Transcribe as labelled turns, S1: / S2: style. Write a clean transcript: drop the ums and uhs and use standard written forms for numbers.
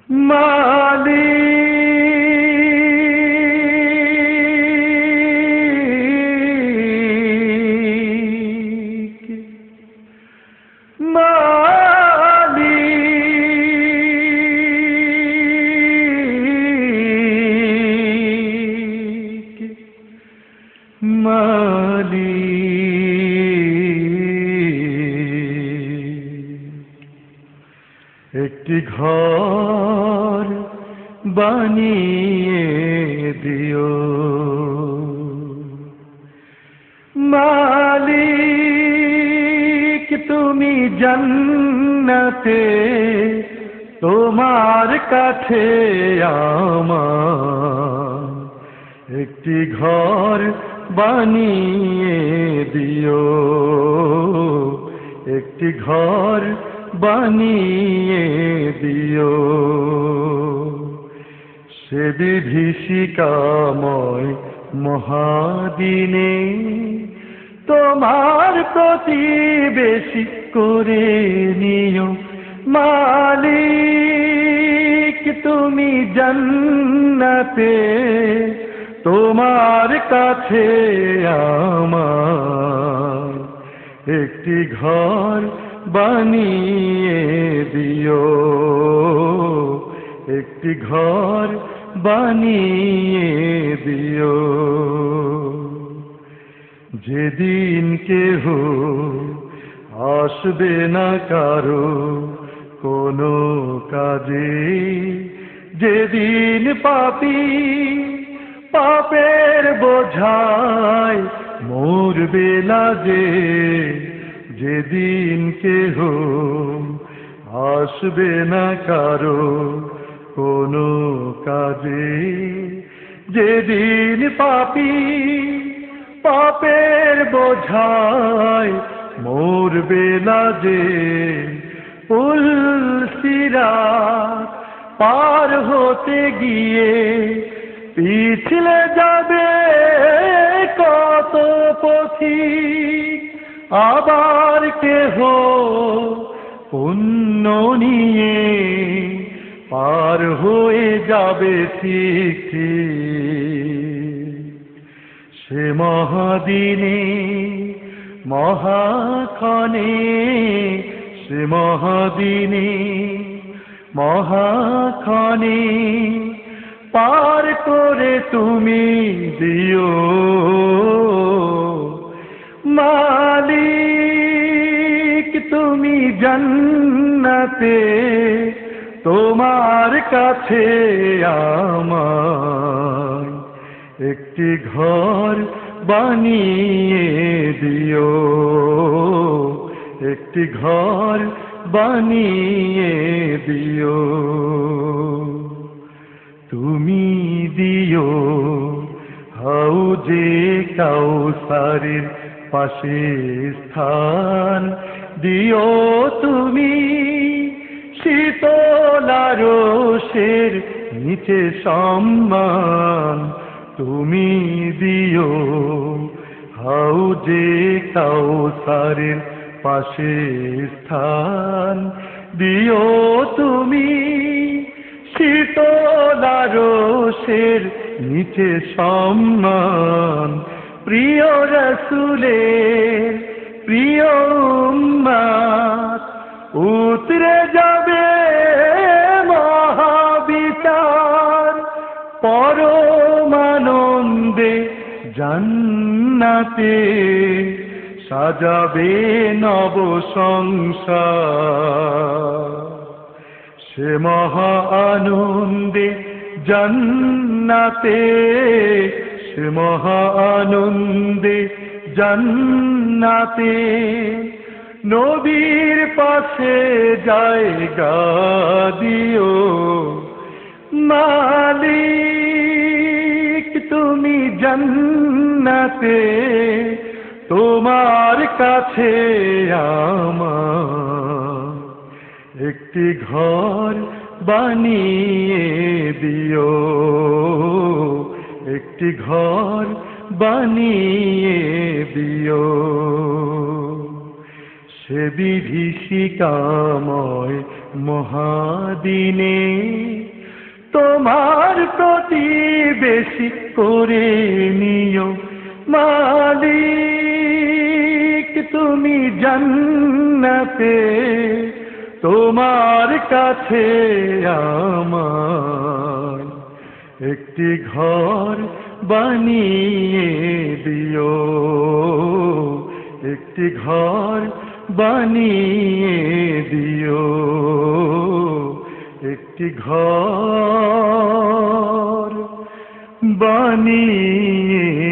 S1: মালিক মালিক মালিক একটি ঘর বানিয়ে দিও মালিক তুমি জান্নাতে তোমার কাছে আমার একটি ঘর বানিয়ে দিও একটি ঘর বানিয়ে দিও সে বিভীষিকাময় মহাদিনে তোমার প্রতিবেশী করে নিও মালিক তুমি জান্নাতে তোমার কাছে আমার একটি ঘর বানিয়ে দিও একটি ঘর বানিয়ে দিও যেদিন কেহ আসবে না কারো কোনো কাজে যেদিন পাপী পাপের বোঝায় মরবে লাজে যেদিন কেহ আসবে না কারো কোনো কাজে যেদিন পাপী পাপের বোঝায় মরবে লাজে পুলসিরাত পার হতে গিয়ে পিছলে যাবে কত পথিক আবার কেহ পুণ্য নিয়ে পার হয়ে যাবে ঠিক ঠিক সে মহাদিনে মহাক্ষণে সে মহাদিনে মহাক্ষণে পার করে তুমি দিও মালিক তুমি জান্নাতে তোমার কাছে আমার একটি ঘর বানিয়ে দিও একটি ঘর বানিয়ে দিও তুমি দিও হাউজে কাউসারের পাশে স্থান দিও তুমি শীতলারসের নিচে সম্মান তুমি দিও হাউজে কাউসারের পাশে স্থান দিও তুমি শীতলারসের নিচে সম্মান প্রিয় রাসূলের প্রিয় উম্মত উতরে যাবে মহাবিচার পরমানন্দে জান্নাতে সাজাবে নব সংসার সে মহা আনন্দে জান্নাতে সে মহা আনন্দে জান্নাতে নবীর পাশে জায়গা দিও মালিক তুমি জান্নাতে তোমার কাছে আমার একটি ঘর বানিয়ে দিও একটি ঘর বানিয়ে দিও সে বিভীষিকাময় মহাদিনে তোমার প্রতিবেশী করে নিও মালিক। তুমি জান্নাতে তোমার কাছে আমার একটি ঘর বানিয়ে দিও, একটি ঘর বানিয়ে দিও, একটি ঘর বানিয়ে